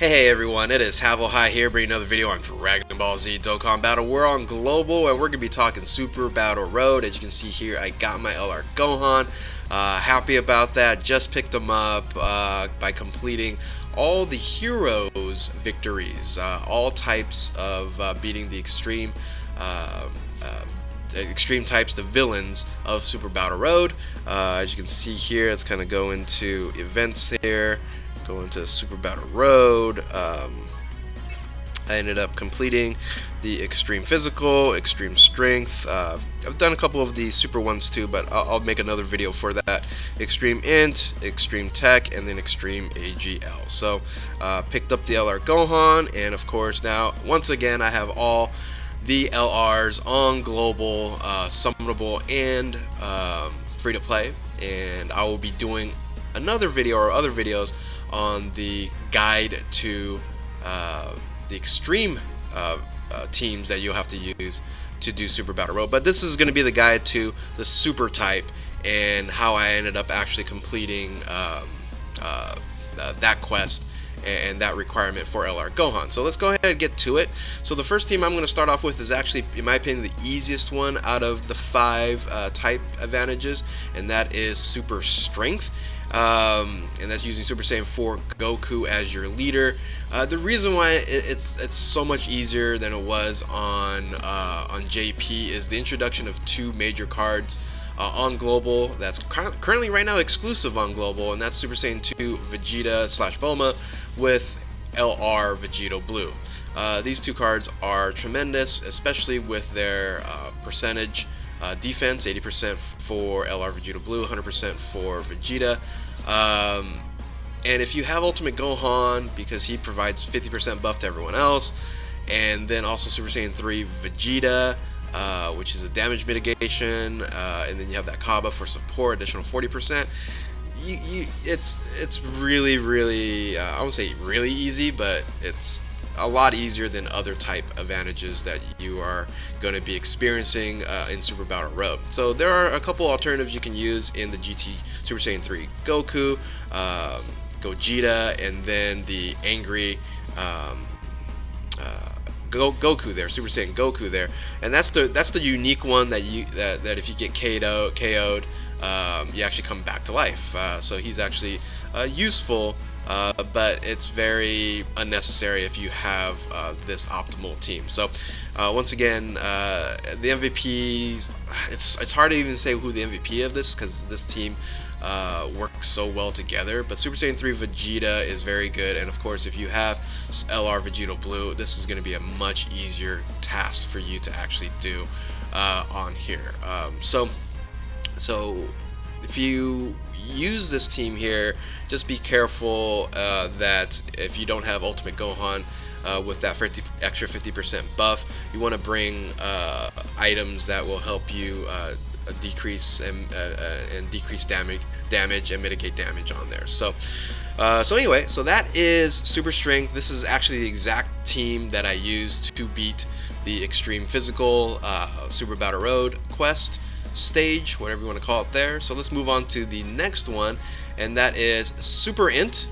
Hey everyone, it is Havel High here, bringing another video on Dragon Ball Z Dokkan Battle. We're on Global, and we're going to be talking Super Battle Road. As you can see here, I got my LR Gohan. Happy about that. Just picked him up by completing all the heroes' victories, all types of beating the extreme types, the villains of Super Battle Road. As you can see here, let's kind of go into events here. Go into Super Battle Road. I ended up completing the Extreme Physical, Extreme Strength. I've done a couple of the Super ones too, but I'll make another video for that. Extreme Int, Extreme Tech, and then Extreme AGL. So picked up the LR Gohan, and of course now, once again, I have all the LRs on Global, summonable, and free to play. And I will be doing another video or other videos on the guide to the extreme teams that you'll have to use to do Super Battle Road. But this is going to be the guide to the super type and how I ended up actually completing that quest and that requirement for LR Gohan. So let's go ahead and get to it. So the first team I'm going to start off with is actually, in my opinion, the easiest one out of the 5 type advantages, and that is Super Strength. And that's using Super Saiyan 4 Goku as your leader. The reason why it's so much easier than it was on JP is the introduction of 2 major cards on Global that's currently right now exclusive on Global, and that's Super Saiyan 2 Vegeta / Bulma with LR Vegito Blue. These 2 cards are tremendous, especially with their percentage defense, 80% for LR Vegeta Blue, 100% for Vegeta. And if you have Ultimate Gohan, because he provides 50% buff to everyone else, and then also Super Saiyan 3 Vegeta, which is a damage mitigation, and then you have that Kaba for support, additional 40%. It's really I won't say really easy, but it's a lot easier than other type advantages that you are going to be experiencing in Super Battle Road. So there are a couple alternatives you can use in the GT Super Saiyan 3 Goku, Gogeta, and then the angry Goku there, Super Saiyan Goku there, and that's the unique one that if you get KO'd, you actually come back to life. So he's actually useful. But it's very unnecessary if you have this optimal team. So once again, the MVPs, it's hard to even say who the MVP of this, because this team works so well together. But Super Saiyan 3 Vegeta is very good, and of course if you have LR Vegito Blue, this is going to be a much easier task for you to actually do on here. So if you use this team here, just be careful that if you don't have Ultimate Gohan with that extra 50% buff, you want to bring items that will help you decrease and decrease damage and mitigate damage on there. So anyway, so that is Super Strength. This is actually the exact team that I used to beat the Extreme Physical Super Battle Road quest stage, whatever you want to call it there. So let's move on to the next one, and that is Super Int.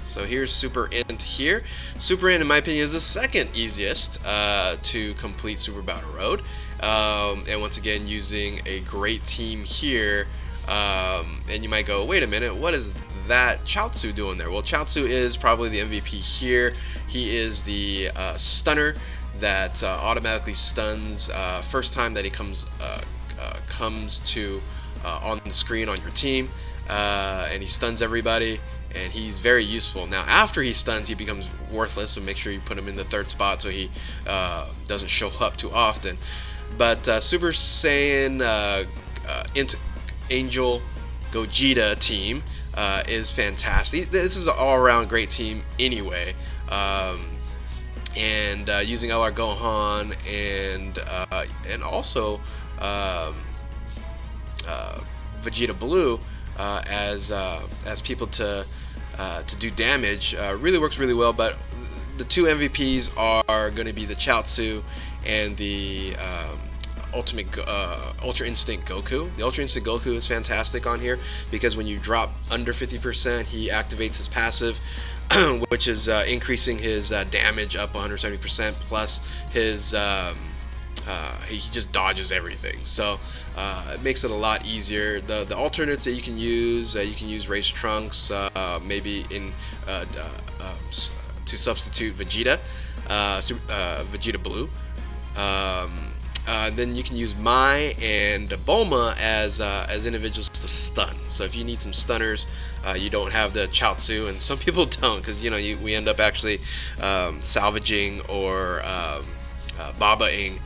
So here's Super Int here. Super Int, in my opinion, is the second easiest to complete Super Battle Road, and once again using a great team here. And you might go, wait a minute, what is that Chaozu doing there? Well, Chaozu is probably the MVP here. He is the stunner that automatically stuns first time that he comes to on the screen on your team, and he stuns everybody, and he's very useful. Now after he stuns, he becomes worthless, so make sure you put him in the 3rd spot so he doesn't show up too often. But Super Saiyan Int Angel Gogeta team is fantastic. This is an all-around great team anyway. And using LR Gohan and also Vegeta Blue as people to do damage really works really well. But the 2 MVPs are going to be the Chaozu and the Ultra Instinct Goku. The Ultra Instinct Goku is fantastic on here because when you drop under 50%, he activates his passive which is increasing his damage up 170%, plus his he just dodges everything. So it makes it a lot easier. The alternates that you can use Race Trunks, maybe in to substitute Vegeta, Vegeta Blue. Then you can use Mai and Bulma as individuals to stun. So if you need some stunners, you don't have the Chaozu, and some people don't, because we end up actually salvaging or Baba-ing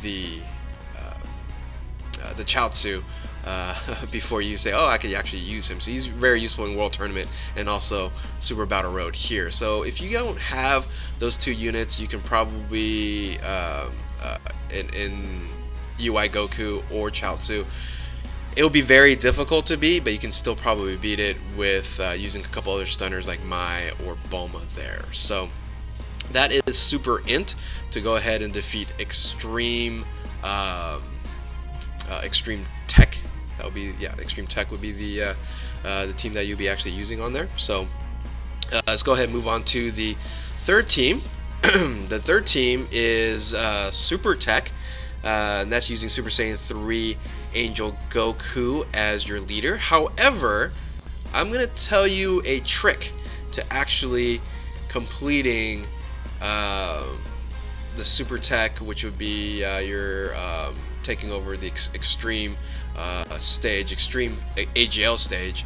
the Chaozu before you say, oh, I could actually use him. So he's very useful in World Tournament and also Super Battle Road here. So if you don't have those two units, you can probably in UI Goku or Chaozu, it'll be very difficult to beat, but you can still probably beat it with using a couple other stunners like Mai or Bulma there. So that is Super Int to go ahead and defeat Extreme Extreme Tech. That would be, yeah, Extreme Tech would be the team that you'll be actually using on there. So let's go ahead and move on to the third team. The third team is Super Tech, and that's using Super Saiyan 3 Angel Goku as your leader. However, I'm going to tell you a trick to actually completing the Super Tech, which would be your taking over the extreme stage, extreme AGL stage,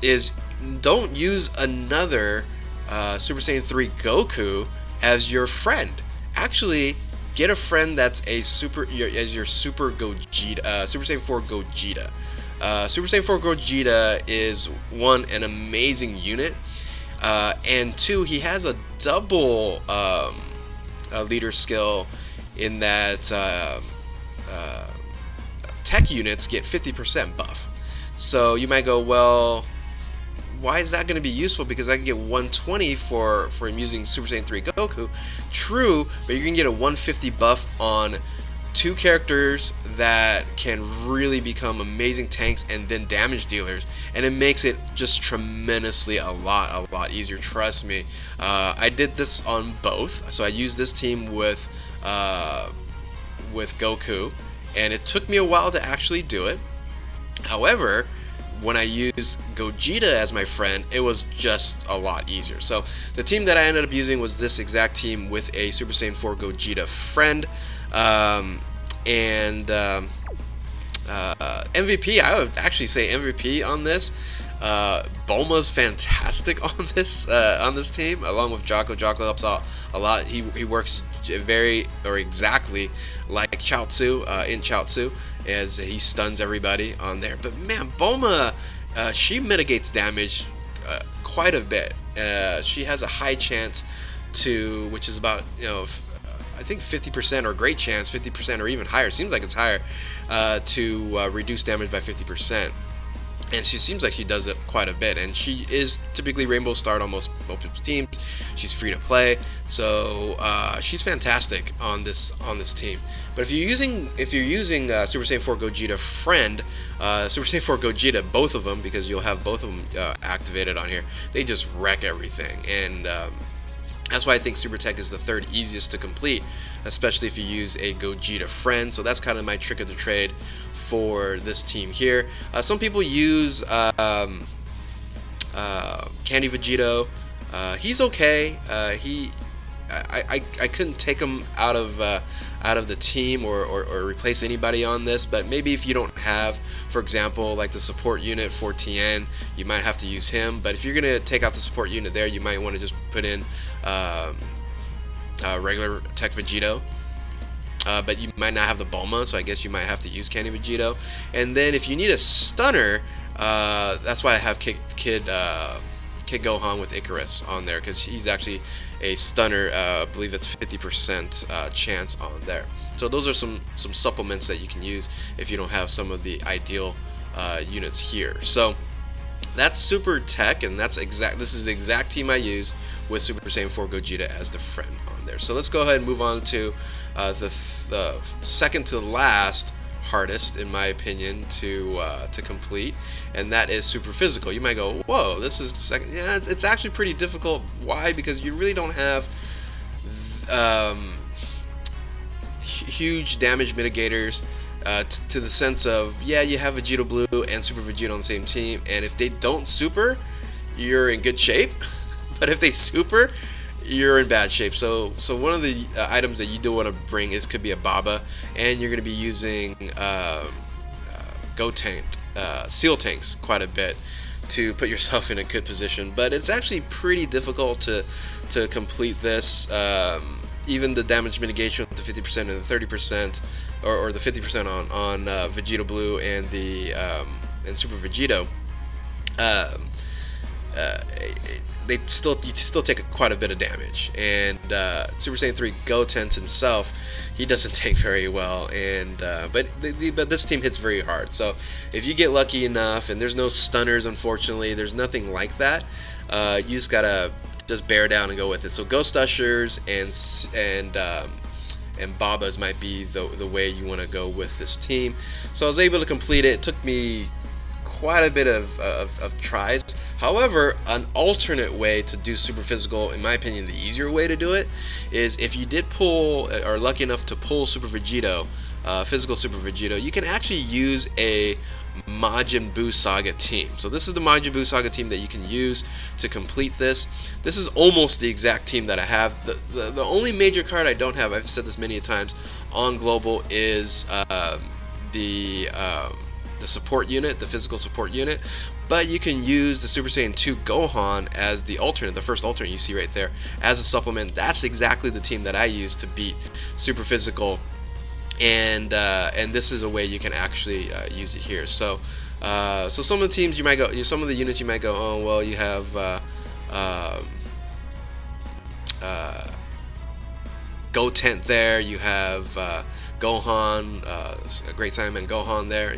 is don't use another Super Saiyan 3 Goku as your friend. Actually, get a friend that's a as your Super Gogeta, Super Saiyan 4 Gogeta. Super Saiyan 4 Gogeta is one, an amazing unit, and two, he has a double leader skill in that tech units get 50% buff. So you might go, well, why is that going to be useful? Because I can get 120 for using Super Saiyan 3 Goku. True, but you're going to get a 150 buff on two characters that can really become amazing tanks and then damage dealers, and it makes it just tremendously a lot easier. Trust me, I did this on both. So I used this team with Goku, and it took me a while to actually do it. However, when I used Gogeta as my friend, it was just a lot easier. So the team that I ended up using was this exact team with a Super Saiyan 4 Gogeta friend. MVP, I would actually say MVP on this. Bulma's fantastic on this team, along with Jocko. Jocko helps out a lot. He works exactly like Chaozu in Chaozu, as he stuns everybody on there. But man, Bulma, she mitigates damage quite a bit. She has a high chance to, which is about, I think 50% or great chance, 50% or even higher. Seems like it's higher to reduce damage by 50%. And she seems like she does it quite a bit, and she is typically Rainbow Starred on most teams. She's free to play, so she's fantastic on this team. But if you're using Super Saiyan 4 Gogeta friend, Super Saiyan 4 Gogeta, both of them, because you'll have both of them activated on here, they just wreck everything, and that's why I think Super Tech is the third easiest to complete, especially if you use a Gogeta friend. So that's kind of my trick of the trade for this team here. Some people use Candy Vegito. He's okay. I couldn't take him out of the team or replace anybody on this, but maybe if you don't have, for example, like the support unit for TN, you might have to use him. But if you're gonna take out the support unit there, you might want to just put in regular Tech Vegito. But you might not have the Bulma, so I guess you might have to use Candy Vegito. And then if you need a stunner, that's why I have Kid Gohan with Icarus on there, because he's actually a stunner. I believe it's 50% chance on there. So those are some supplements that you can use if you don't have some of the ideal units here. So that's Super Tech, and this is the exact team I used with Super Saiyan 4 Gogeta as the friend on there. So let's go ahead and move on to the second to last hardest, in my opinion, to complete, and that is super physical. You might go, whoa, this is second. Yeah, it's actually pretty difficult. Why? Because you really don't have huge damage mitigators. To the sense of, yeah, you have Vegeta Blue and Super Vegeta on the same team, and if they don't super, you're in good shape. But if they super, you're in bad shape. So one of the items that you do want to bring could be a Baba, and you're going to be using Seal Tanks quite a bit to put yourself in a good position. But it's actually pretty difficult to complete this. Even the damage mitigation with the 50% and the 30%, or the 50% on Vegeta Blue and the and Super Vegito, you still take quite a bit of damage. And Super Saiyan 3 Gotenks himself, he doesn't take very well, and but this team hits very hard. So if you get lucky enough, and there's no stunners, unfortunately, there's nothing like that. You just gotta bear down and go with it. So Ghost Ushers and Babas might be the way you want to go with this team. So I was able to complete it. It took me quite a bit of tries. However, an alternate way to do super physical, in my opinion, the easier way to do it, is if you did pull, or lucky enough to pull Super Vegito, physical Super Vegito, you can actually use a Majin Buu Saga team. So this is the Majin Buu Saga team that you can use to complete this. This is almost the exact team that I have. The only major card I don't have, I've said this many times, on Global is the support unit, the physical support unit. But you can use the Super Saiyan 2 Gohan as the alternate, the first alternate you see right there, as a supplement. That's exactly the team that I use to beat super physical. And this is a way you can actually use it here. So some of the teams you might go, some of the units you might go, oh well, you have Gotenks there, you have Gohan, Great Saiyaman Gohan there.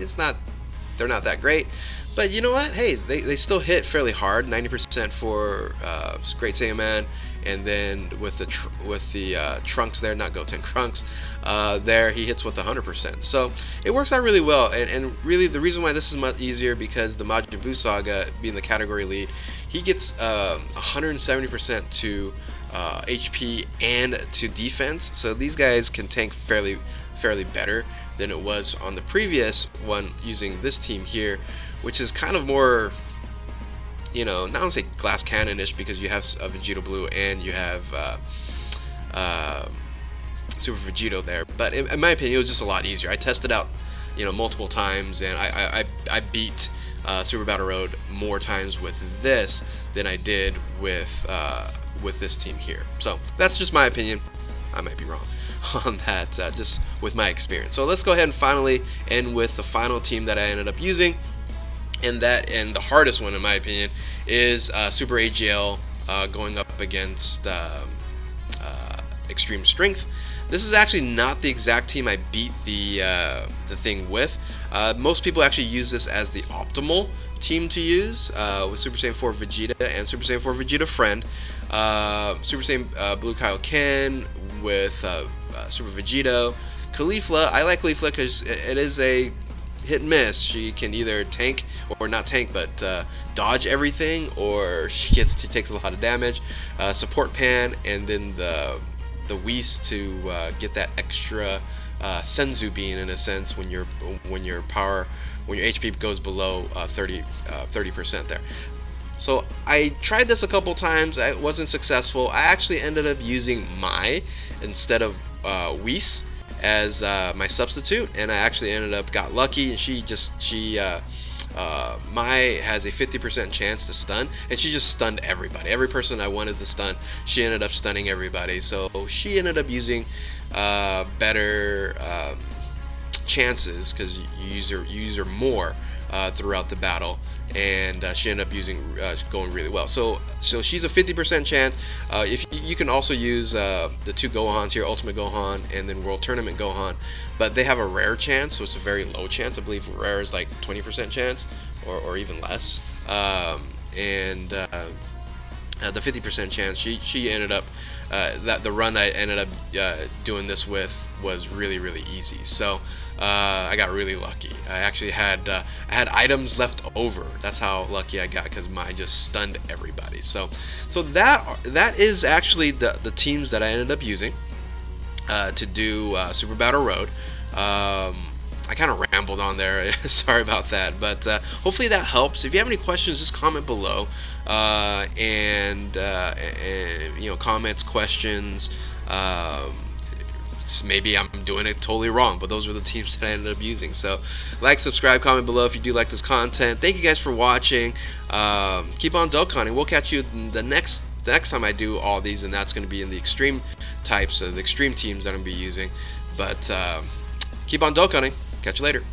They're not that great, but you know what? Hey, they still hit fairly hard, 90% for Great Saiyaman. And then with the Trunks there, not Goten, Trunks, there he hits with 100%. So it works out really well. And really the reason why this is much easier, because the Majin Buu Saga, being the category lead, he gets 170% to HP and to defense. So these guys can tank fairly better than it was on the previous one using this team here, which is kind of more, you know, not to say glass cannon-ish, because you have Vegeta Blue and you have Super Vegito there. But in my opinion, it was just a lot easier. I tested out, you know, multiple times, and I beat Super Battle Road more times with this than I did with this team here. So that's just my opinion. I might be wrong on that, just with my experience. So let's go ahead and finally end with the final team that I ended up using. And the hardest one, in my opinion, is Super AGL going up against Extreme Strength. This is actually not the exact team I beat the thing with. Most people actually use this as the optimal team to use, with Super Saiyan 4 Vegeta and Super Saiyan 4 Vegeta Friend, Super Saiyan Blue Kaioken with Super Vegito, Caulifla. I like Caulifla because it is a hit and miss. She can either tank, or not tank, but dodge everything, or she takes a lot of damage. Support Pan, and then the Whis to get that extra Senzu bean, in a sense, when your HP goes below 30% there. So I tried this a couple times. I wasn't successful. I actually ended up using Mai instead of Whis as my substitute, and I actually got lucky, and Mai has a 50% chance to stun, and she just stunned everybody. Every person I wanted to stun, she ended up stunning everybody. So she ended up using better chances, because you use her more throughout the battle, and she ended up going really well. So she's a 50% chance. If you can also use the two Gohans here, Ultimate Gohan and then World Tournament Gohan, but they have a rare chance, so it's a very low chance. I believe rare is like 20% chance, or even less. the 50% chance. She ended up that the run I ended up doing this with was really easy. So I got really lucky. I actually had I had items left over. That's how lucky I got, because mine just stunned everybody. So that is actually the teams that I ended up using to do Super Battle Road. I kind of rambled on there. Sorry about that, but hopefully that helps. If you have any questions, just comment below, and you know, comments, questions. Maybe I'm doing it totally wrong, but those were the teams that I ended up using. So, like, subscribe, comment below if you do like this content. Thank you guys for watching. Keep on Dokkan, and we'll catch you the next time I do all these, and that's going to be in the extreme types of the extreme teams that I'm going to be using. But keep on Dokkaning. Catch you later.